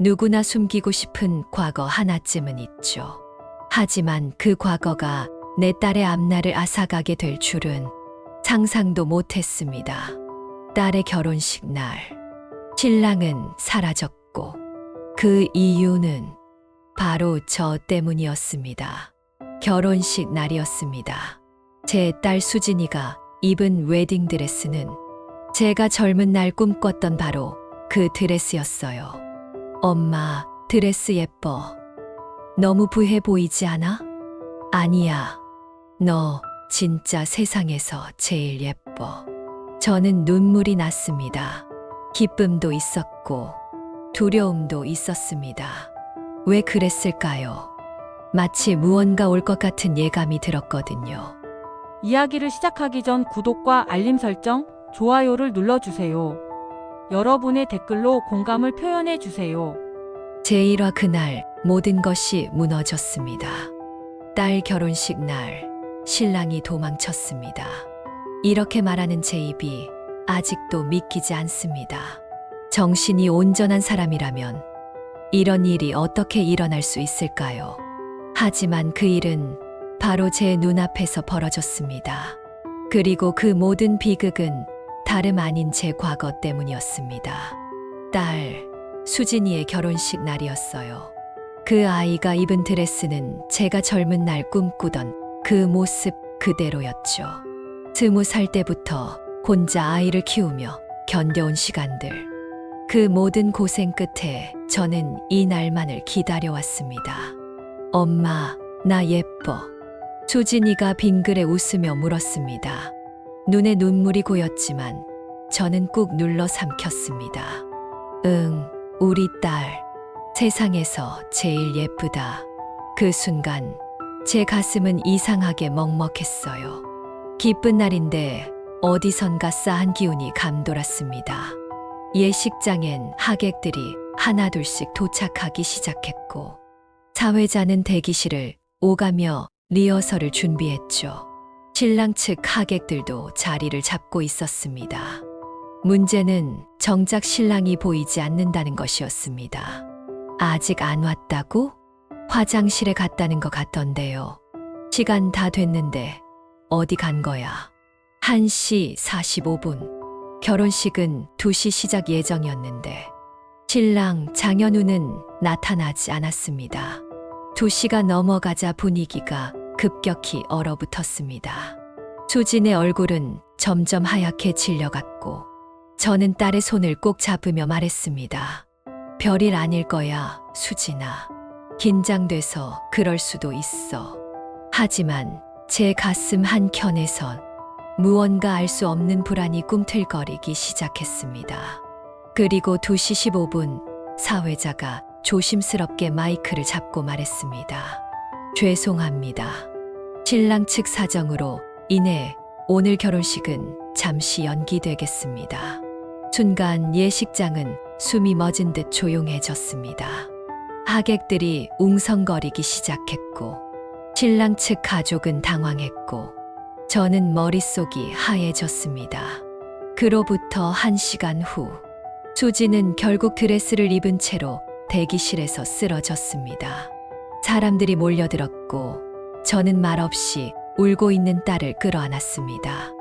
누구나 숨기고 싶은 과거 하나쯤은 있죠. 하지만 그 과거가 내 딸의 앞날을 앗아가게 될 줄은 상상도 못했습니다. 딸의 결혼식 날, 신랑은 사라졌고 그 이유는 바로 저 때문이었습니다. 결혼식 날이었습니다. 제 딸 수진이가 입은 웨딩드레스는 제가 젊은 날 꿈꿨던 바로 그 드레스였어요. 엄마, 드레스 예뻐. 너무 부해 보이지 않아? 아니야. 너 진짜 세상에서 제일 예뻐. 저는 눈물이 났습니다. 기쁨도 있었고 두려움도 있었습니다. 왜 그랬을까요? 마치 무언가 올 것 같은 예감이 들었거든요. 이야기를 시작하기 전 구독과 알림 설정, 좋아요를 눌러주세요. 여러분의 댓글로 공감을 표현해주세요. 제1화 그날 모든 것이 무너졌습니다. 딸 결혼식 날 신랑이 도망쳤습니다. 이렇게 말하는 제 입이 아직도 믿기지 않습니다. 정신이 온전한 사람이라면 이런 일이 어떻게 일어날 수 있을까요? 하지만 그 일은 바로 제 눈앞에서 벌어졌습니다. 그리고 그 모든 비극은 다름 아닌 제 과거 때문이었습니다. 딸, 수진이의 결혼식 날이었어요. 그 아이가 입은 드레스는 제가 젊은 날 꿈꾸던 그 모습 그대로였죠. 20살 때부터 혼자 아이를 키우며 견뎌온 시간들. 그 모든 고생 끝에 저는 이 날만을 기다려왔습니다. 엄마, 나 예뻐. 수진이가 빙그레 웃으며 물었습니다. 눈에 눈물이 고였지만 저는 꾹 눌러 삼켰습니다. 응, 우리 딸. 세상에서 제일 예쁘다. 그 순간 제 가슴은 이상하게 먹먹했어요. 기쁜 날인데 어디선가 싸한 기운이 감돌았습니다. 예식장엔 하객들이 하나둘씩 도착하기 시작했고 사회자는 대기실을 오가며 리허설을 준비했죠. 신랑 측 하객들도 자리를 잡고 있었습니다. 문제는 정작 신랑이 보이지 않는다는 것이었습니다. 아직 안 왔다고? 화장실에 갔다는 것 같던데요. 시간 다 됐는데 어디 간 거야? 1시 45분. 결혼식은 2시 시작 예정이었는데 신랑 장현우는 나타나지 않았습니다. 2시가 넘어가자 분위기가 급격히 얼어붙었습니다. 수진의 얼굴은 점점 하얗게 질려갔고 저는 딸의 손을 꼭 잡으며 말했습니다. 별일 아닐 거야, 수진아. 긴장돼서 그럴 수도 있어. 하지만 제 가슴 한켠에선 무언가 알 수 없는 불안이 꿈틀거리기 시작했습니다. 그리고 2시 15분 사회자가 조심스럽게 마이크를 잡고 말했습니다. 죄송합니다. 신랑 측 사정으로 인해 오늘 결혼식은 잠시 연기되겠습니다. 순간 예식장은 숨이 멎은 듯 조용해졌습니다. 하객들이 웅성거리기 시작했고 신랑 측 가족은 당황했고 저는 머릿속이 하얘졌습니다. 그로부터 1시간 후 수진은 결국 드레스를 입은 채로 대기실에서 쓰러졌습니다. 사람들이 몰려들었고 저는 말없이 울고 있는 딸을 끌어안았습니다.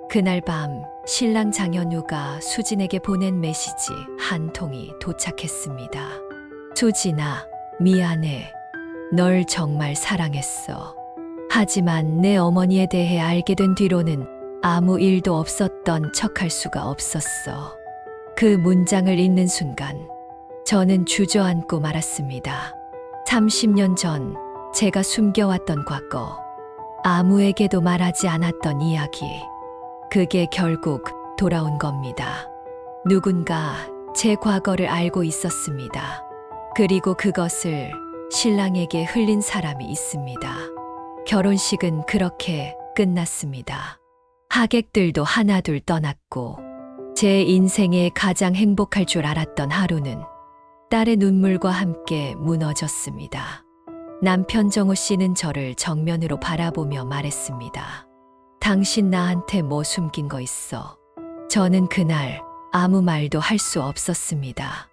그날 밤 신랑 장현우가 수진에게 보낸 메시지 한 통이 도착했습니다. 수진아, 미안해. 널 정말 사랑했어. 하지만 내 어머니에 대해 알게 된 뒤로는 아무 일도 없었던 척할 수가 없었어. 그 문장을 읽는 순간 저는 주저앉고 말았습니다. 30년 전 제가 숨겨왔던 과거, 아무에게도 말하지 않았던 이야기, 그게 결국 돌아온 겁니다. 누군가 제 과거를 알고 있었습니다. 그리고 그것을 신랑에게 흘린 사람이 있습니다. 결혼식은 그렇게 끝났습니다. 하객들도 하나둘 떠났고 제 인생에 가장 행복할 줄 알았던 하루는 딸의 눈물과 함께 무너졌습니다. 남편 정우 씨는 저를 정면으로 바라보며 말했습니다. 당신 나한테 뭐 숨긴 거 있어? 저는 그날 아무 말도 할 수 없었습니다.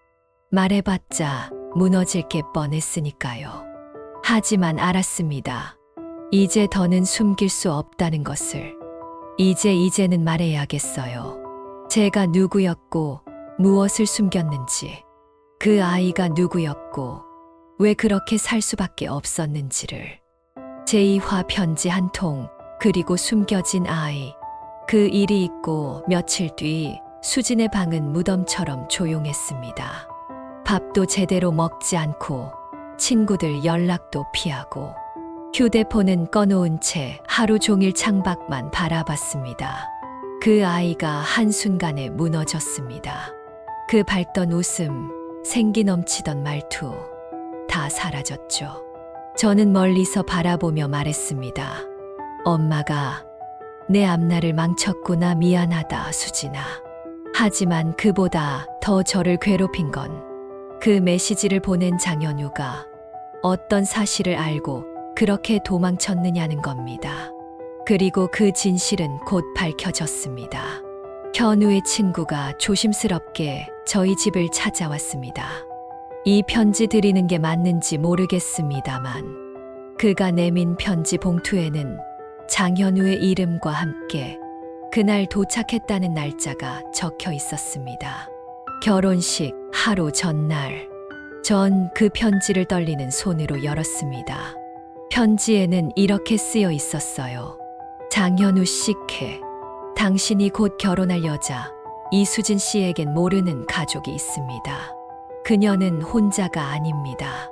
말해봤자 무너질 게 뻔했으니까요. 하지만 알았습니다. 이제 더는 숨길 수 없다는 것을. 이제는 말해야겠어요. 제가 누구였고 무엇을 숨겼는지, 그 아이가 누구였고 왜 그렇게 살 수밖에 없었는지를. 제2화 편지 한 통, 그리고 숨겨진 아이. 그 일이 있고 며칠 뒤 수진의 방은 무덤처럼 조용했습니다. 밥도 제대로 먹지 않고 친구들 연락도 피하고 휴대폰은 꺼놓은 채 하루 종일 창밖만 바라봤습니다. 그 아이가 한순간에 무너졌습니다. 그 밝던 웃음, 생기 넘치던 말투, 다 사라졌죠. 저는 멀리서 바라보며 말했습니다. 엄마가 내 앞날을 망쳤구나. 미안하다, 수진아. 하지만 그보다 더 저를 괴롭힌 건 그 메시지를 보낸 장현우가 어떤 사실을 알고 그렇게 도망쳤느냐는 겁니다. 그리고 그 진실은 곧 밝혀졌습니다. 현우의 친구가 조심스럽게 저희 집을 찾아왔습니다. 이 편지 드리는 게 맞는지 모르겠습니다만 그가 내민 편지 봉투에는 장현우의 이름과 함께 그날 도착했다는 날짜가 적혀 있었습니다. 결혼식 하루 전날, 전 그 편지를 떨리는 손으로 열었습니다. 편지에는 이렇게 쓰여 있었어요. 장현우 씨께, 당신이 곧 결혼할 여자 이수진 씨에겐 모르는 가족이 있습니다. 그녀는 혼자가 아닙니다.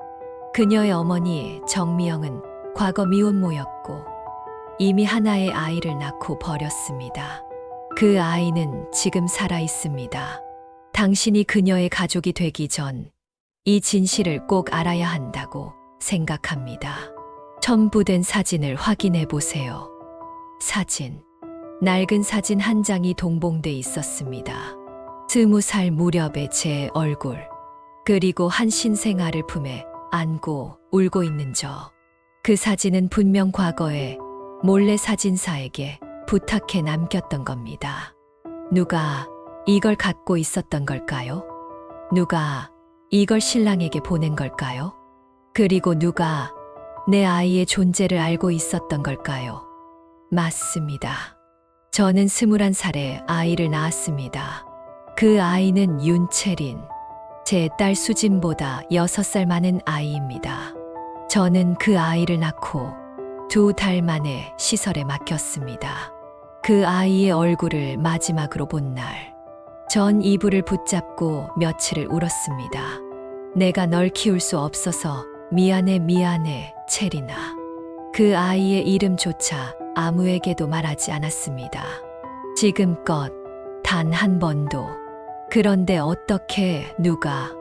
그녀의 어머니 정미영은 과거 미혼모였고 이미 하나의 아이를 낳고 버렸습니다. 그 아이는 지금 살아 있습니다. 당신이 그녀의 가족이 되기 전 이 진실을 꼭 알아야 한다고 생각합니다. 첨부된 사진을 확인해 보세요. 사진. 낡은 사진 한 장이 동봉돼 있었습니다. 20살 무렵의 제 얼굴, 그리고 한 신생아를 품에 안고 울고 있는 저. 그 사진은 분명 과거에 몰래 사진사에게 부탁해 남겼던 겁니다. 누가 이걸 갖고 있었던 걸까요? 누가 이걸 신랑에게 보낸 걸까요? 그리고 누가 내 아이의 존재를 알고 있었던 걸까요? 맞습니다. 저는 21살에 아이를 낳았습니다. 그 아이는 윤채린, 제 딸 수진보다 6살 많은 아이입니다. 저는 그 아이를 낳고 2달 만에 시설에 맡겼습니다. 그 아이의 얼굴을 마지막으로 본 날, 전 이불을 붙잡고 며칠을 울었습니다. 내가 널 키울 수 없어서 미안해, 채린아. 그 아이의 이름조차 아무에게도 말하지 않았습니다. 지금껏 단 한 번도. 그런데 어떻게 누가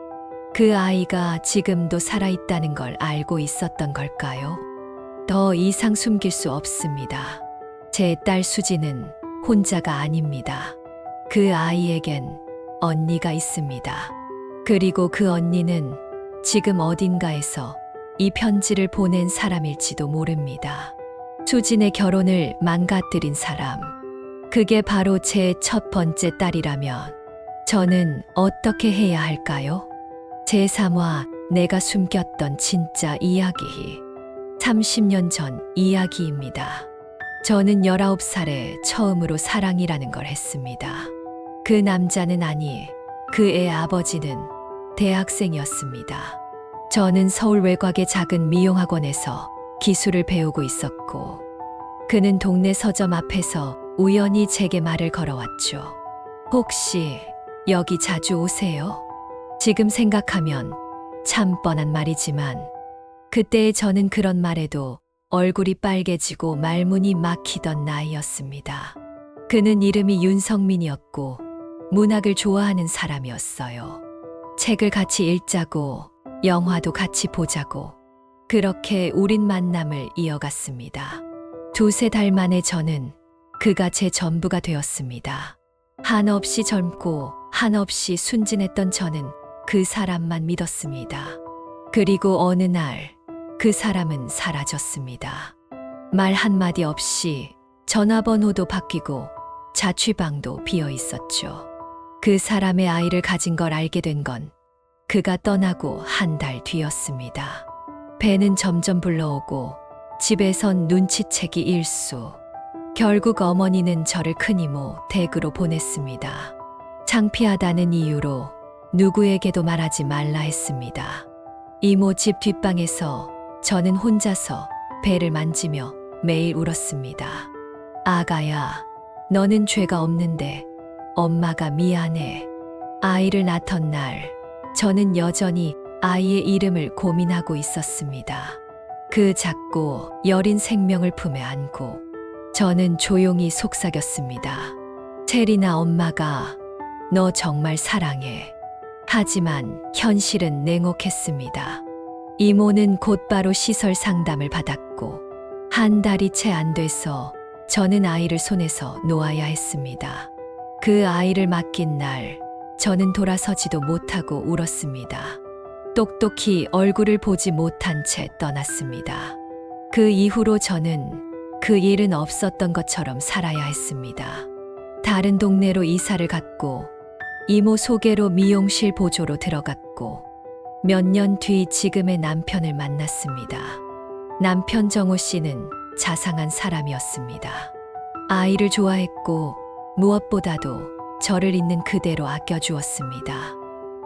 그 아이가 지금도 살아있다는 걸 알고 있었던 걸까요? 더 이상 숨길 수 없습니다. 제 딸 수지는 혼자가 아닙니다. 그 아이에겐 언니가 있습니다. 그리고 그 언니는 지금 어딘가에서 이 편지를 보낸 사람일지도 모릅니다. 수진의 결혼을 망가뜨린 사람. 그게 바로 제 첫 번째 딸이라면 저는 어떻게 해야 할까요? 제3화 내가 숨겼던 진짜 이야기. 30년 전 이야기입니다. 저는 19살에 처음으로 사랑이라는 걸 했습니다. 그 남자는 아니, 그의 아버지는 대학생이었습니다. 저는 서울 외곽의 작은 미용학원에서 기술을 배우고 있었고, 그는 동네 서점 앞에서 우연히 제게 말을 걸어왔죠. 혹시 여기 자주 오세요? 지금 생각하면 참 뻔한 말이지만, 그때의 저는 그런 말에도 얼굴이 빨개지고 말문이 막히던 나이였습니다. 그는 이름이 윤성민이었고 문학을 좋아하는 사람이었어요. 책을 같이 읽자고, 영화도 같이 보자고, 그렇게 우린 만남을 이어갔습니다. 2-3달 만에 저는 그가 제 전부가 되었습니다. 한없이 젊고 한없이 순진했던 저는 그 사람만 믿었습니다. 그리고 어느 날 그 사람은 사라졌습니다. 말 한마디 없이 전화번호도 바뀌고 자취방도 비어 있었죠. 그 사람의 아이를 가진 걸 알게 된 건 그가 떠나고 한 달 뒤였습니다. 배는 점점 불러오고 집에선 눈치채기 일수. 결국 어머니는 저를 큰이모 댁으로 보냈습니다. 창피하다는 이유로 누구에게도 말하지 말라 했습니다. 이모 집 뒷방에서 저는 혼자서 배를 만지며 매일 울었습니다. 아가야, 너는 죄가 없는데 엄마가 미안해. 아이를 낳던 날, 저는 여전히 아이의 이름을 고민하고 있었습니다. 그 작고 여린 생명을 품에 안고 저는 조용히 속삭였습니다. 체리나 엄마가 너 정말 사랑해. 하지만 현실은 냉혹했습니다. 이모는 곧바로 시설 상담을 받았고 한 달이 채 안 돼서 저는 아이를 손에서 놓아야 했습니다. 그 아이를 맡긴 날 저는 돌아서지도 못하고 울었습니다. 똑똑히 얼굴을 보지 못한 채 떠났습니다. 그 이후로 저는 그 일은 없었던 것처럼 살아야 했습니다. 다른 동네로 이사를 갔고 이모 소개로 미용실 보조로 들어갔고 몇 년 뒤 지금의 남편을 만났습니다. 남편 정호 씨는 자상한 사람이었습니다. 아이를 좋아했고 무엇보다도 저를 있는 그대로 아껴주었습니다.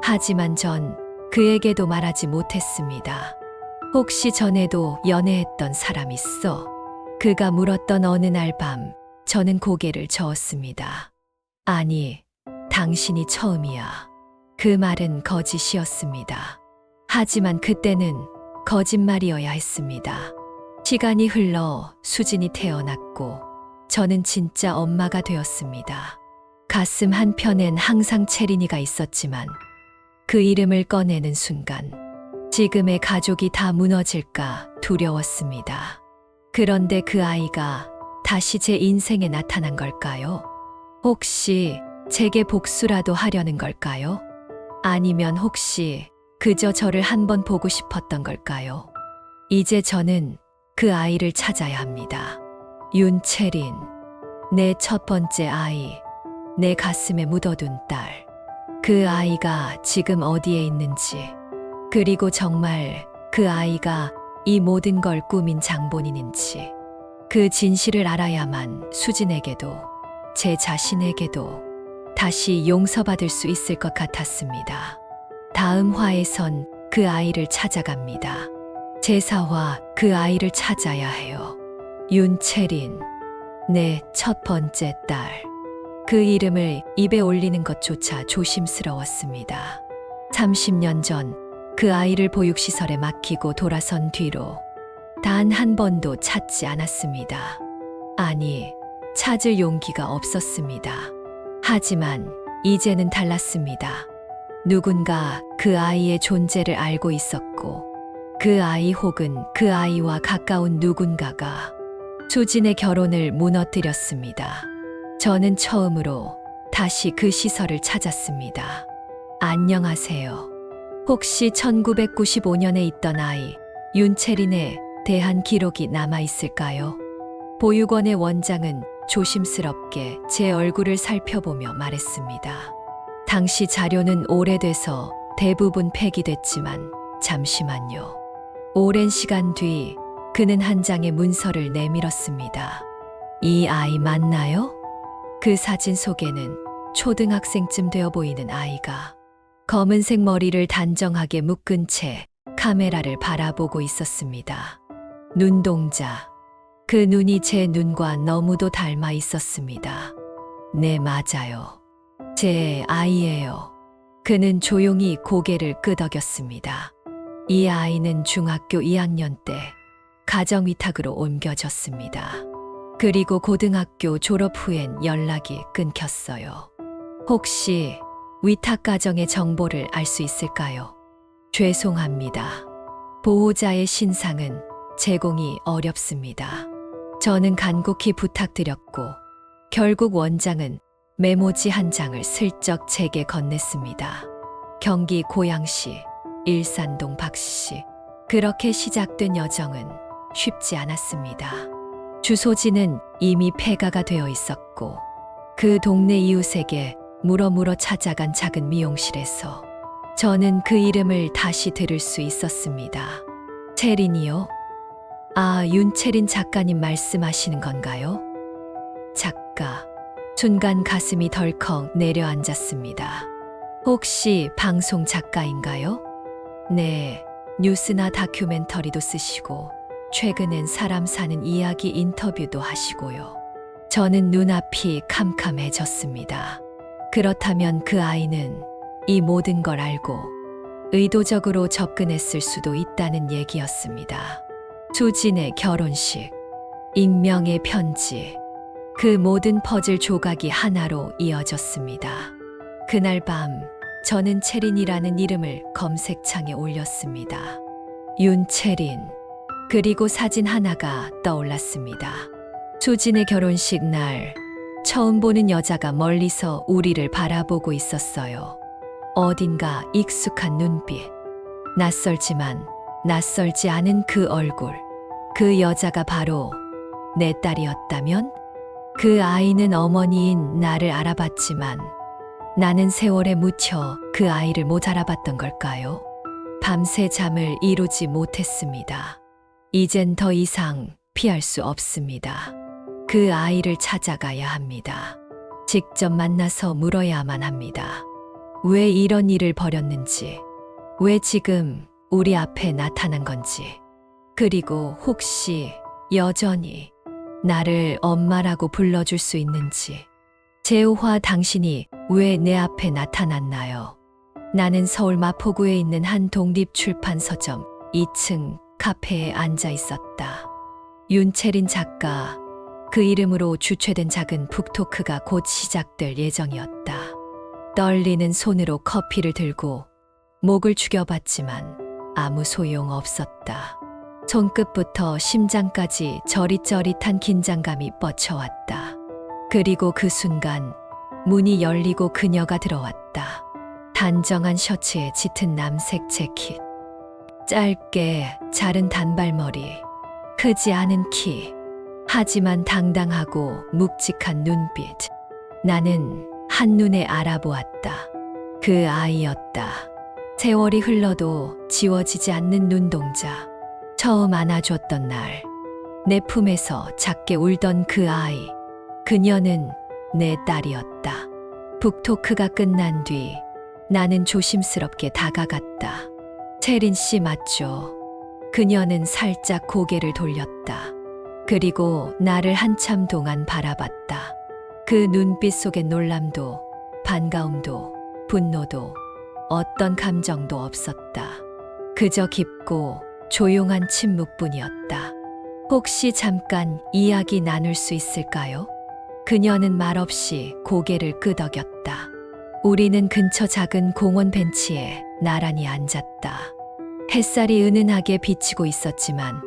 하지만 전 그에게도 말하지 못했습니다. 혹시 전에도 연애했던 사람 있어? 그가 물었던 어느 날 밤 저는 고개를 저었습니다. 아니, 당신이 처음이야. 그 말은 거짓이었습니다. 하지만 그때는 거짓말이어야 했습니다. 시간이 흘러 수진이 태어났고 저는 진짜 엄마가 되었습니다. 가슴 한편엔 항상 채린이가 있었지만 그 이름을 꺼내는 순간 지금의 가족이 다 무너질까 두려웠습니다. 그런데 그 아이가 다시 제 인생에 나타난 걸까요? 혹시 제게 복수라도 하려는 걸까요? 아니면 혹시 그저 저를 한번 보고 싶었던 걸까요? 이제 저는 그 아이를 찾아야 합니다. 윤채린, 내 첫 번째 아이, 내 가슴에 묻어둔 딸. 그 아이가 지금 어디에 있는지, 그리고 정말 그 아이가 이 모든 걸 꾸민 장본인인지, 그 진실을 알아야만 수진에게도 제 자신에게도 다시 용서받을 수 있을 것 같았습니다. 다음 화에선 그 아이를 찾아갑니다. 제사화 그 아이를 찾아야 해요. 윤채린, 내 첫 번째 딸. 그 이름을 입에 올리는 것조차 조심스러웠습니다. 30년 전 그 아이를 보육시설에 맡기고 돌아선 뒤로 단 한 번도 찾지 않았습니다. 아니, 찾을 용기가 없었습니다. 하지만 이제는 달랐습니다. 누군가 그 아이의 존재를 알고 있었고 그 아이 혹은 그 아이와 가까운 누군가가 수진의 결혼을 무너뜨렸습니다. 저는 처음으로 다시 그 시설을 찾았습니다. 안녕하세요. 혹시 1995년에 있던 아이 윤채린에 대한 기록이 남아 있을까요? 보육원의 원장은 조심스럽게 제 얼굴을 살펴보며 말했습니다. 당시 자료는 오래돼서 대부분 폐기됐지만 잠시만요. 오랜 시간 뒤 그는 한 장의 문서를 내밀었습니다. 이 아이 맞나요? 그 사진 속에는 초등학생쯤 되어 보이는 아이가 검은색 머리를 단정하게 묶은 채 카메라를 바라보고 있었습니다. 눈동자. 그 눈이 제 눈과 너무도 닮아 있었습니다. 네, 맞아요. 제 아이예요. 그는 조용히 고개를 끄덕였습니다. 이 아이는 중학교 2학년 때 가정위탁으로 옮겨졌습니다. 그리고 고등학교 졸업 후엔 연락이 끊겼어요. 혹시 위탁 가정의 정보를 알 수 있을까요? 죄송합니다. 보호자의 신상은 제공이 어렵습니다. 저는 간곡히 부탁드렸고 결국 원장은 메모지 한 장을 슬쩍 제게 건넸습니다. 경기 고양시 일산동 박씨. 그렇게 시작된 여정은 쉽지 않았습니다. 주소지는 이미 폐가가 되어 있었고 그 동네 이웃에게 물어 찾아간 작은 미용실에서 저는 그 이름을 다시 들을 수 있었습니다. 채린이요? 아, 윤채린 작가님 말씀하시는 건가요? 작가. 순간 가슴이 덜컥 내려앉았습니다. 혹시 방송 작가인가요? 네, 뉴스나 다큐멘터리도 쓰시고 최근엔 사람 사는 이야기 인터뷰도 하시고요. 저는 눈앞이 캄캄해졌습니다. 그렇다면 그 아이는 이 모든 걸 알고 의도적으로 접근했을 수도 있다는 얘기였습니다. 수진의 결혼식, 익명의 편지, 그 모든 퍼즐 조각이 하나로 이어졌습니다. 그날 밤 저는 채린이라는 이름을 검색창에 올렸습니다. 윤채린. 그리고 사진 하나가 떠올랐습니다. 수진의 결혼식 날 처음 보는 여자가 멀리서 우리를 바라보고 있었어요. 어딘가 익숙한 눈빛. 낯설지만 낯설지 않은 그 얼굴. 그 여자가 바로 내 딸이었다면? 그 아이는 어머니인 나를 알아봤지만 나는 세월에 묻혀 그 아이를 못 알아봤던 걸까요? 밤새 잠을 이루지 못했습니다. 이젠 더 이상 피할 수 없습니다. 그 아이를 찾아가야 합니다. 직접 만나서 물어야만 합니다. 왜 이런 일을 벌였는지, 왜 지금 우리 앞에 나타난 건지, 그리고 혹시 여전히 나를 엄마라고 불러줄 수 있는지. 재호와 당신이 왜 내 앞에 나타났나요? 나는 서울 마포구에 있는 한 독립출판 서점 2층 카페에 앉아 있었다. 윤채린 작가, 그 이름으로 주최된 작은 북토크가 곧 시작될 예정이었다. 떨리는 손으로 커피를 들고 목을 죽여봤지만 아무 소용 없었다. 손끝부터 심장까지 저릿저릿한 긴장감이 뻗쳐왔다. 그리고 그 순간 문이 열리고 그녀가 들어왔다. 단정한 셔츠에 짙은 남색 재킷, 짧게 자른 단발머리, 크지 않은 키, 하지만 당당하고 묵직한 눈빛. 나는 한눈에 알아보았다. 그 아이였다. 세월이 흘러도 지워지지 않는 눈동자. 처음 안아줬던 날, 내 품에서 작게 울던 그 아이. 그녀는 내 딸이었다. 북토크가 끝난 뒤 나는 조심스럽게 다가갔다. 채린 씨 맞죠? 그녀는 살짝 고개를 돌렸다. 그리고 나를 한참 동안 바라봤다. 그 눈빛 속엔 놀람도, 반가움도, 분노도, 어떤 감정도 없었다. 그저 깊고 조용한 침묵뿐이었다. 혹시 잠깐 이야기 나눌 수 있을까요? 그녀는 말없이 고개를 끄덕였다. 우리는 근처 작은 공원 벤치에 나란히 앉았다. 햇살이 은은하게 비치고 있었지만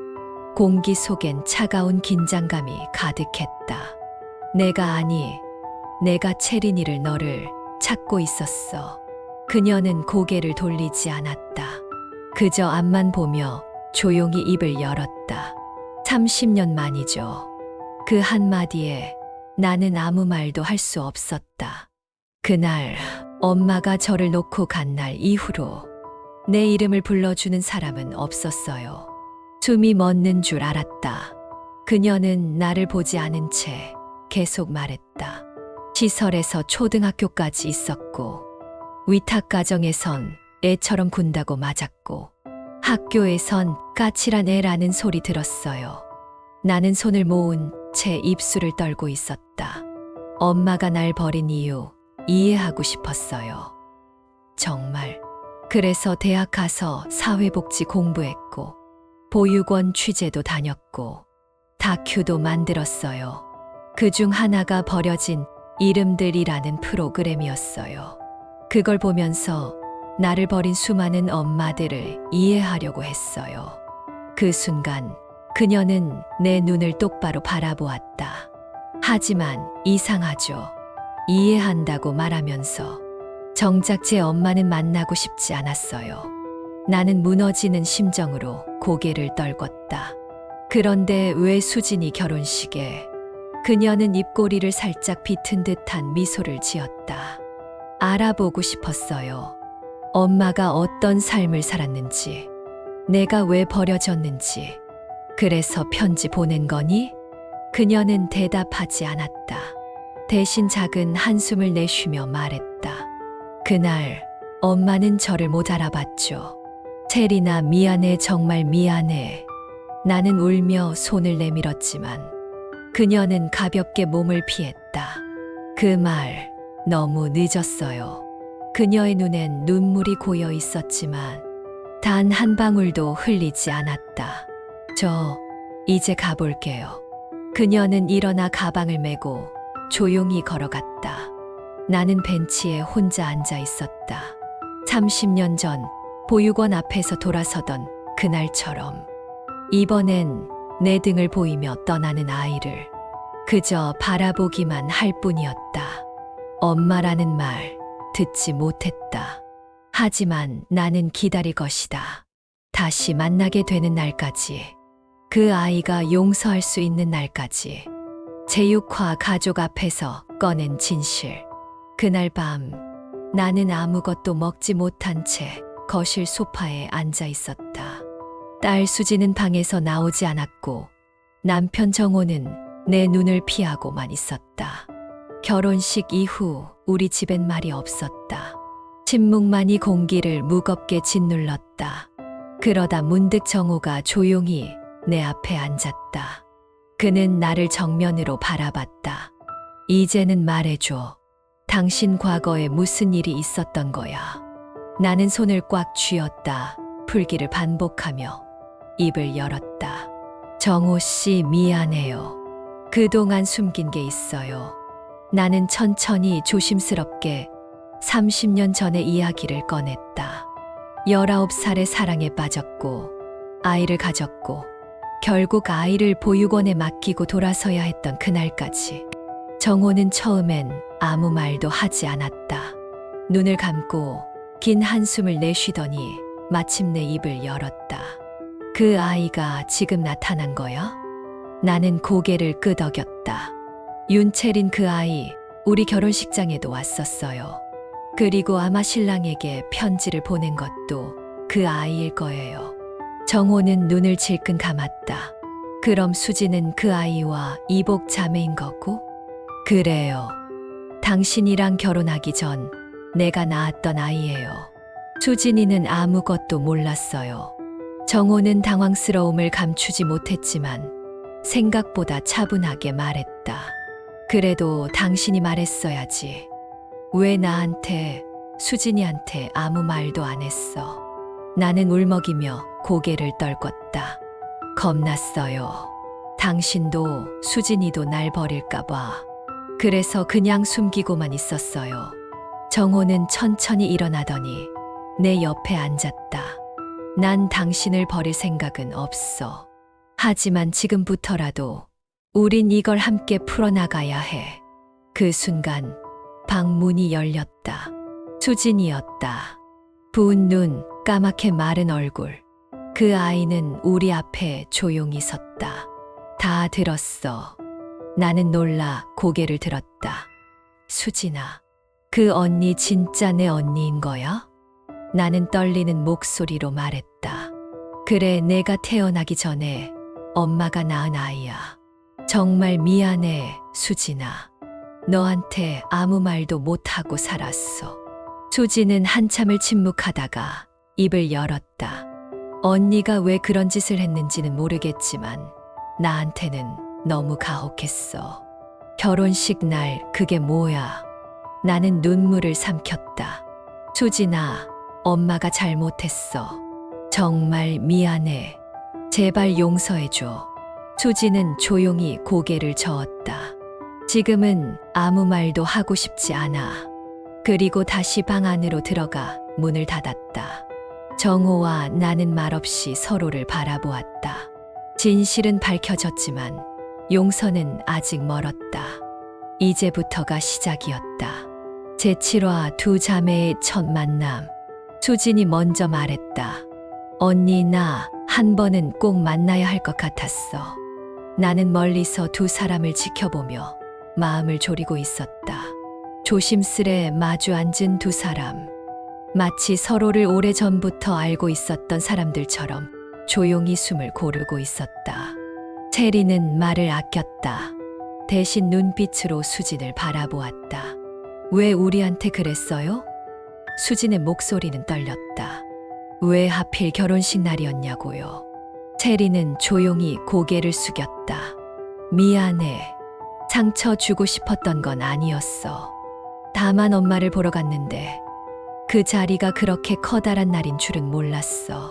공기 속엔 차가운 긴장감이 가득했다. 내가 채린이를 너를 찾고 있었어. 그녀는 고개를 돌리지 않았다. 그저 앞만 보며 조용히 입을 열었다. 30년 만이죠. 그 한마디에 나는 아무 말도 할 수 없었다. 그날 엄마가 저를 놓고 간 날 이후로 내 이름을 불러주는 사람은 없었어요. 숨이 멎는 줄 알았다. 그녀는 나를 보지 않은 채 계속 말했다. 시설에서 초등학교까지 있었고, 위탁가정에선 애처럼 군다고 맞았고, 학교에선 까칠한 애라는 소리 들었어요. 나는 손을 모은 채 입술을 떨고 있었다. 엄마가 날 버린 이유 이해하고 싶었어요. 정말. 그래서 대학 가서 사회복지 공부했고, 보육원 취재도 다녔고, 다큐도 만들었어요. 그중 하나가 버려진 이름들이라는 프로그램이었어요. 그걸 보면서 나를 버린 수많은 엄마들을 이해하려고 했어요. 그 순간 그녀는 내 눈을 똑바로 바라보았다. 하지만 이상하죠. 이해한다고 말하면서 정작 제 엄마는 만나고 싶지 않았어요. 나는 무너지는 심정으로 고개를 떨궜다. 그런데 왜 수진이 결혼식에? 그녀는 입꼬리를 살짝 비튼 듯한 미소를 지었다. 알아보고 싶었어요. 엄마가 어떤 삶을 살았는지, 내가 왜 버려졌는지, 그래서 편지 보낸 거니? 그녀는 대답하지 않았다. 대신 작은 한숨을 내쉬며 말했다. 그날 엄마는 저를 못 알아봤죠. 체리나 미안해, 정말 미안해. 나는 울며 손을 내밀었지만 그녀는 가볍게 몸을 피했다. 그 말 너무 늦었어요. 그녀의 눈엔 눈물이 고여 있었지만 단 한 방울도 흘리지 않았다. 저 이제 가볼게요. 그녀는 일어나 가방을 메고 조용히 걸어갔다. 나는 벤치에 혼자 앉아 있었다. 30년 전 보육원 앞에서 돌아서던 그날처럼 이번엔 내 등을 보이며 떠나는 아이를 그저 바라보기만 할 뿐이었다. 엄마라는 말 듣지 못했다. 하지만 나는 기다릴 것이다. 다시 만나게 되는 날까지, 그 아이가 용서할 수 있는 날까지. 제육화 가족 앞에서 꺼낸 진실. 그날 밤 나는 아무것도 먹지 못한 채 거실 소파에 앉아 있었다. 딸 수지는 방에서 나오지 않았고 남편 정호는 내 눈을 피하고만 있었다. 결혼식 이후 우리 집엔 말이 없었다. 침묵만이 공기를 무겁게 짓눌렀다. 그러다 문득 정호가 조용히 내 앞에 앉았다. 그는 나를 정면으로 바라봤다. 이제는 말해줘. 당신 과거에 무슨 일이 있었던 거야? 나는 손을 꽉 쥐었다. 풀기를 반복하며 입을 열었다. 정호 씨, 미안해요. 그동안 숨긴 게 있어요. 나는 천천히 조심스럽게 30년 전의 이야기를 꺼냈다. 19살의 사랑에 빠졌고 아이를 가졌고 결국 아이를 보육원에 맡기고 돌아서야 했던 그날까지. 정호는 처음엔 아무 말도 하지 않았다. 눈을 감고 긴 한숨을 내쉬더니 마침내 입을 열었다. 그 아이가 지금 나타난 거야? 나는 고개를 끄덕였다. 윤채린, 그 아이 우리 결혼식장에도 왔었어요. 그리고 아마 신랑에게 편지를 보낸 것도 그 아이일 거예요. 정호는 눈을 질끈 감았다. 그럼 수지는 그 아이와 이복 자매인 거고? 그래요. 당신이랑 결혼하기 전 내가 낳았던 아이예요. 수진이는 아무것도 몰랐어요. 정호는 당황스러움을 감추지 못했지만 생각보다 차분하게 말했다. 그래도 당신이 말했어야지. 왜 나한테, 수진이한테 아무 말도 안 했어? 나는 울먹이며 고개를 떨궜다. 겁났어요. 당신도 수진이도 날 버릴까봐. 그래서 그냥 숨기고만 있었어요. 정호는 천천히 일어나더니 내 옆에 앉았다. 난 당신을 버릴 생각은 없어. 하지만 지금부터라도 우린 이걸 함께 풀어나가야 해. 그 순간 방 문이 열렸다. 수진이었다. 부은 눈, 까맣게 마른 얼굴. 그 아이는 우리 앞에 조용히 섰다. 다 들었어. 나는 놀라 고개를 들었다. 수진아, 그 언니 진짜 내 언니인 거야? 나는 떨리는 목소리로 말했다. 그래, 내가 태어나기 전에 엄마가 낳은 아이야. 정말 미안해, 수진아. 너한테 아무 말도 못하고 살았어. 수지는 한참을 침묵하다가 입을 열었다. 언니가 왜 그런 짓을 했는지는 모르겠지만 나한테는 너무 가혹했어. 결혼식 날 그게 뭐야? 나는 눈물을 삼켰다. 수진아, 엄마가 잘못했어. 정말 미안해. 제발 용서해줘. 수지는 조용히 고개를 저었다. 지금은 아무 말도 하고 싶지 않아. 그리고 다시 방 안으로 들어가 문을 닫았다. 정호와 나는 말없이 서로를 바라보았다. 진실은 밝혀졌지만 용서는 아직 멀었다. 이제부터가 시작이었다. 제7화 두 자매의 첫 만남. 수진이 먼저 말했다. 언니, 나 한 번은 꼭 만나야 할 것 같았어. 나는 멀리서 두 사람을 지켜보며 마음을 졸이고 있었다. 조심스레 마주 앉은 두 사람. 마치 서로를 오래전부터 알고 있었던 사람들처럼 조용히 숨을 고르고 있었다. 체리는 말을 아꼈다. 대신 눈빛으로 수진을 바라보았다. 왜 우리한테 그랬어요? 수진의 목소리는 떨렸다. 왜 하필 결혼식 날이었냐고요. 체리는 조용히 고개를 숙였다. 미안해. 상처 주고 싶었던 건 아니었어. 다만 엄마를 보러 갔는데 그 자리가 그렇게 커다란 날인 줄은 몰랐어.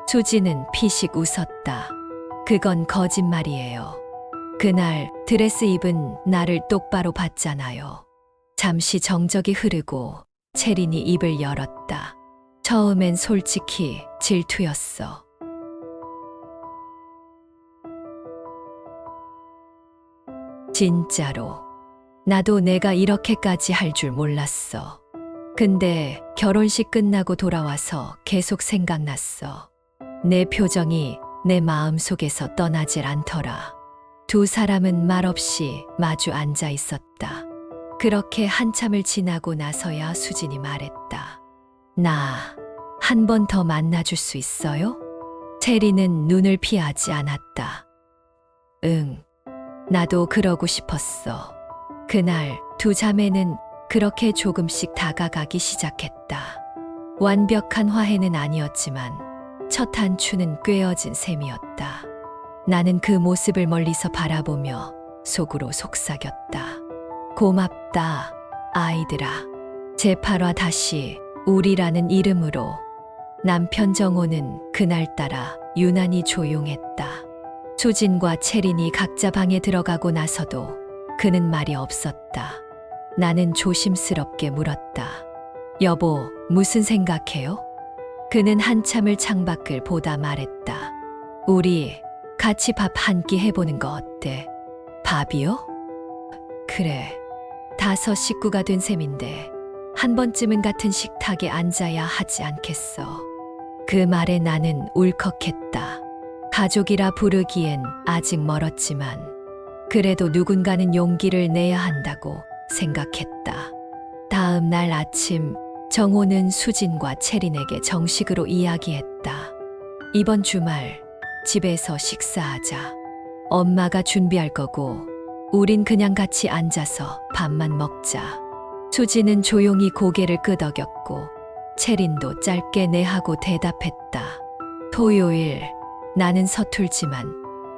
수지는 피식 웃었다. 그건 거짓말이에요. 그날 드레스 입은 나를 똑바로 봤잖아요. 잠시 정적이 흐르고 체린이 입을 열었다. 처음엔 솔직히 질투였어. 진짜로. 나도 내가 이렇게까지 할 줄 몰랐어. 근데 결혼식 끝나고 돌아와서 계속 생각났어. 내 표정이 내 마음속에서 떠나질 않더라. 두 사람은 말없이 마주 앉아 있었다. 그렇게 한참을 지나고 나서야 수진이 말했다. 나 한 번 더 만나줄 수 있어요? 체리는 눈을 피하지 않았다. 응, 나도 그러고 싶었어. 그날 두 자매는 그렇게 조금씩 다가가기 시작했다. 완벽한 화해는 아니었지만 첫 단추는 꿰어진 셈이었다. 나는 그 모습을 멀리서 바라보며 속으로 속삭였다. 고맙다, 아이들아. 제8화 다시 우리라는 이름으로. 남편 정호는 그날따라 유난히 조용했다. 수진과 체린이 각자 방에 들어가고 나서도 그는 말이 없었다. 나는 조심스럽게 물었다. 여보, 무슨 생각해요? 그는 한참을 창밖을 보다 말했다. 우리 같이 밥 한 끼 해보는 거 어때? 밥이요? 그래. 5 식구가 된 셈인데 한 번쯤은 같은 식탁에 앉아야 하지 않겠어. 그 말에 나는 울컥했다. 가족이라 부르기엔 아직 멀었지만 그래도 누군가는 용기를 내야 한다고 생각했다. 다음 날 아침 정호는 수진과 체린에게 정식으로 이야기했다. 이번 주말 집에서 식사하자. 엄마가 준비할 거고 우린 그냥 같이 앉아서 밥만 먹자. 수진은 조용히 고개를 끄덕였고 체린도 짧게 네 하고 대답했다. 토요일 나는 서툴지만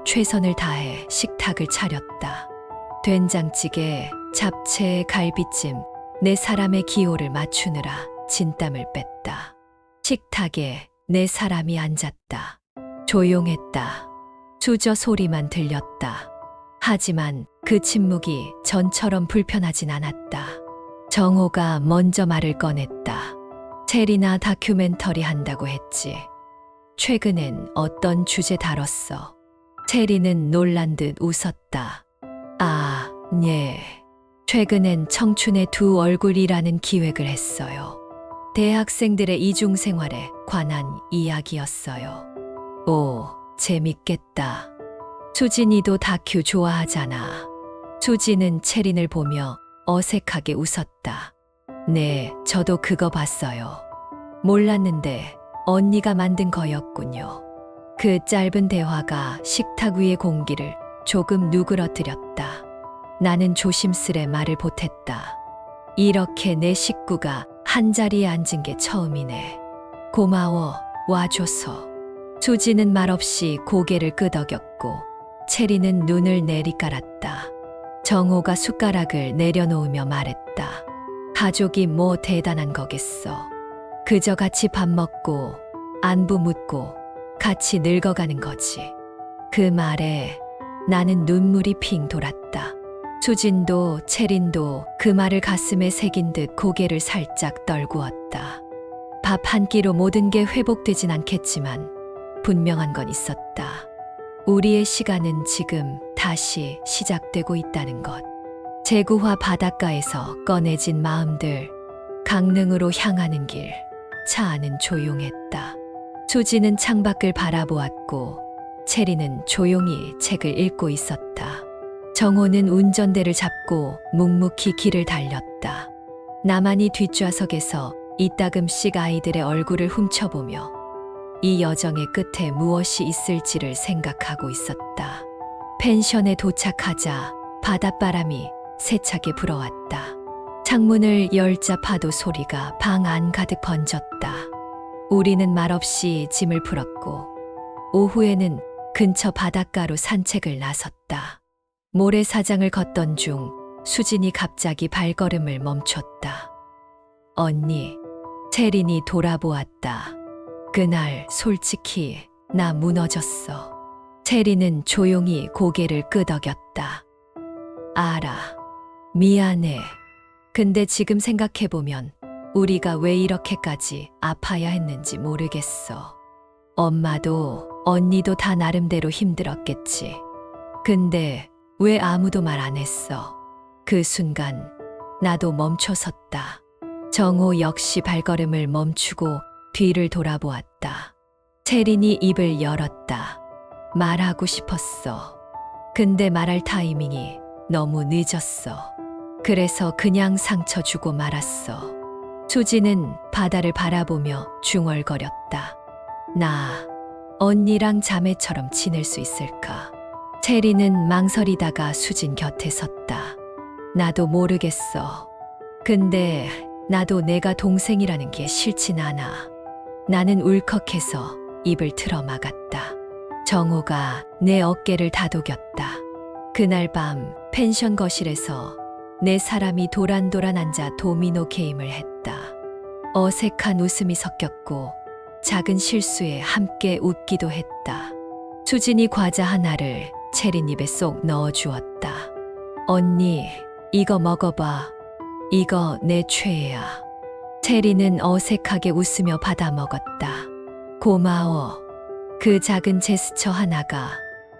최선을 다해 식탁을 차렸다. 된장찌개, 잡채, 갈비찜, 네 사람의 기호를 맞추느라 진땀을 뺐다. 식탁에 네 사람이 앉았다. 조용했다. 수저 소리만 들렸다. 하지만 그 침묵이 전처럼 불편하진 않았다. 정호가 먼저 말을 꺼냈다. 체리나 다큐멘터리 한다고 했지. 최근엔 어떤 주제 다뤘어? 체리는 놀란 듯 웃었다. 아, 예. 최근엔 청춘의 두 얼굴이라는 기획을 했어요. 대학생들의 이중생활에 관한 이야기였어요. 오, 재밌겠다. 수진이도 다큐 좋아하잖아. 수진은 체린을 보며 어색하게 웃었다. 네, 저도 그거 봤어요. 몰랐는데 언니가 만든 거였군요. 그 짧은 대화가 식탁 위의 공기를 조금 누그러뜨렸다. 나는 조심스레 말을 보탰다. 이렇게 내 식구가 한자리에 앉은 게 처음이네. 고마워, 와줘서. 수지는 말없이 고개를 끄덕였고 체리는 눈을 내리깔았다. 정호가 숟가락을 내려놓으며 말했다. 가족이 뭐 대단한 거겠어. 그저 같이 밥 먹고 안부 묻고 같이 늙어가는 거지. 그 말에 나는 눈물이 핑 돌았다. 수진도 체린도 그 말을 가슴에 새긴 듯 고개를 살짝 떨구었다. 밥 한 끼로 모든 게 회복되진 않겠지만 분명한 건 있었다. 우리의 시간은 지금 다시 시작되고 있다는 것. 제구화 바닷가에서 꺼내진 마음들, 강릉으로 향하는 길. 차 안은 조용했다. 수지는 창밖을 바라보았고 체리는 조용히 책을 읽고 있었다. 정호는 운전대를 잡고 묵묵히 길을 달렸다. 나만이 뒷좌석에서 이따금씩 아이들의 얼굴을 훔쳐보며 이 여정의 끝에 무엇이 있을지를 생각하고 있었다. 펜션에 도착하자 바닷바람이 세차게 불어왔다. 창문을 열자 파도 소리가 방 안 가득 번졌다. 우리는 말없이 짐을 풀었고 오후에는 근처 바닷가로 산책을 나섰다. 모래사장을 걷던 중 수진이 갑자기 발걸음을 멈췄다. 언니, 채린이 돌아보았다. 그날 솔직히 나 무너졌어. 채린은 조용히 고개를 끄덕였다. 알아. 미안해. 근데 지금 생각해보면 우리가 왜 이렇게까지 아파야 했는지 모르겠어. 엄마도 언니도 다 나름대로 힘들었겠지. 근데 왜 아무도 말 안 했어? 그 순간 나도 멈춰섰다. 정호 역시 발걸음을 멈추고 뒤를 돌아보았다. 채린이 입을 열었다. 말하고 싶었어. 근데 말할 타이밍이 너무 늦었어. 그래서 그냥 상처 주고 말았어. 수지는 바다를 바라보며 중얼거렸다. 나 언니랑 자매처럼 지낼 수 있을까? 채린은 망설이다가 수진 곁에 섰다. 나도 모르겠어. 근데 나도 내가 동생이라는 게 싫진 않아. 나는 울컥해서 입을 틀어 막았다. 정호가 내 어깨를 다독였다. 그날 밤 펜션 거실에서 네 사람이 도란도란 앉아 도미노 게임을 했다. 어색한 웃음이 섞였고 작은 실수에 함께 웃기도 했다. 수진이 과자 하나를 채린 입에 쏙 넣어주었다. 언니, 이거 먹어봐. 이거 내 최애야. 채린은 어색하게 웃으며 받아 먹었다. 고마워. 그 작은 제스처 하나가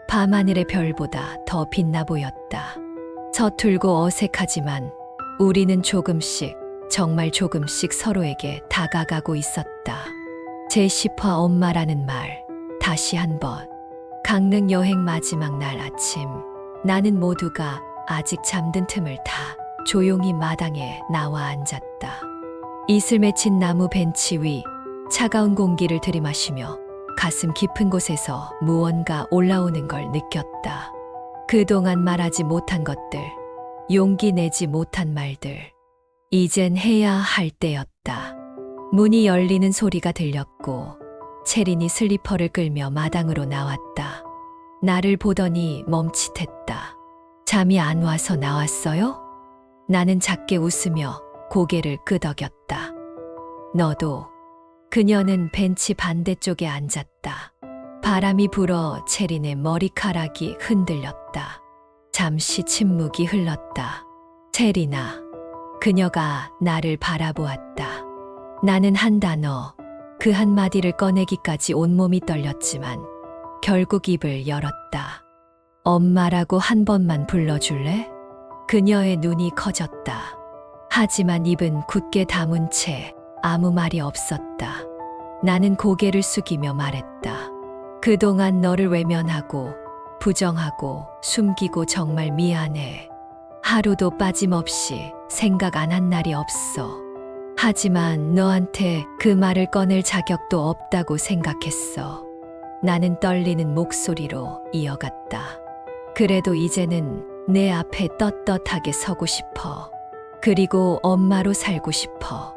밤하늘의 별보다 더 빛나 보였다. 서툴고 어색하지만 우리는 조금씩, 정말 조금씩 서로에게 다가가고 있었다. 제10화 엄마라는 말, 다시 한번. 강릉 여행 마지막 날 아침, 나는 모두가 아직 잠든 틈을 타 조용히 마당에 나와 앉았다. 이슬 맺힌 나무 벤치 위 차가운 공기를 들이마시며 가슴 깊은 곳에서 무언가 올라오는 걸 느꼈다. 그동안 말하지 못한 것들, 용기 내지 못한 말들, 이젠 해야 할 때였다. 문이 열리는 소리가 들렸고 채린이 슬리퍼를 끌며 마당으로 나왔다. 나를 보더니 멈칫했다. 잠이 안 와서 나왔어요? 나는 작게 웃으며 고개를 끄덕였다. 너도. 그녀는 벤치 반대쪽에 앉았다. 바람이 불어 채린의 머리카락이 흔들렸다. 잠시 침묵이 흘렀다. 채린아. 그녀가 나를 바라보았다. 나는 한 단어, 그 한마디를 꺼내기까지 온몸이 떨렸지만 결국 입을 열었다. 엄마라고 한 번만 불러줄래? 그녀의 눈이 커졌다. 하지만 입은 굳게 다문 채 아무 말이 없었다. 나는 고개를 숙이며 말했다. 그동안 너를 외면하고 부정하고 숨기고 정말 미안해. 하루도 빠짐없이 생각 안 한 날이 없어. 하지만 너한테 그 말을 꺼낼 자격도 없다고 생각했어. 나는 떨리는 목소리로 이어갔다. 그래도 이제는 내 앞에 떳떳하게 서고 싶어. 그리고 엄마로 살고 싶어.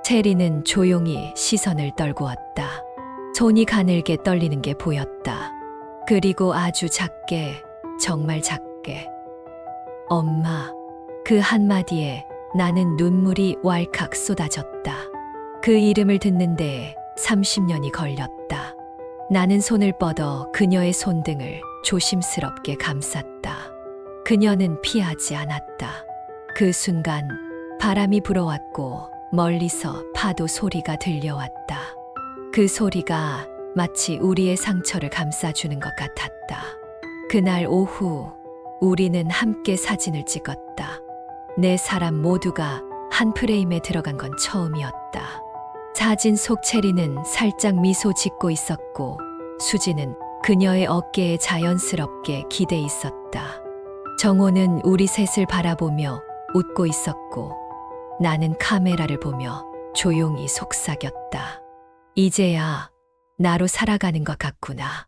채린은 조용히 시선을 떨구었다. 손이 가늘게 떨리는 게 보였다. 그리고 아주 작게, 정말 작게. 엄마. 그 한마디에 나는 눈물이 왈칵 쏟아졌다. 그 이름을 듣는데 30년이 걸렸다. 나는 손을 뻗어 그녀의 손등을 조심스럽게 감쌌다. 그녀는 피하지 않았다. 그 순간 바람이 불어왔고 멀리서 파도 소리가 들려왔다. 그 소리가 마치 우리의 상처를 감싸주는 것 같았다. 그날 오후 우리는 함께 사진을 찍었다. 네 사람 모두가 한 프레임에 들어간 건 처음이었다. 사진 속 채리는 살짝 미소 짓고 있었고 수지는 그녀의 어깨에 자연스럽게 기대 있었다. 정호는 우리 셋을 바라보며 웃고 있었고 나는 카메라를 보며 조용히 속삭였다. 이제야 나로 살아가는 것 같구나.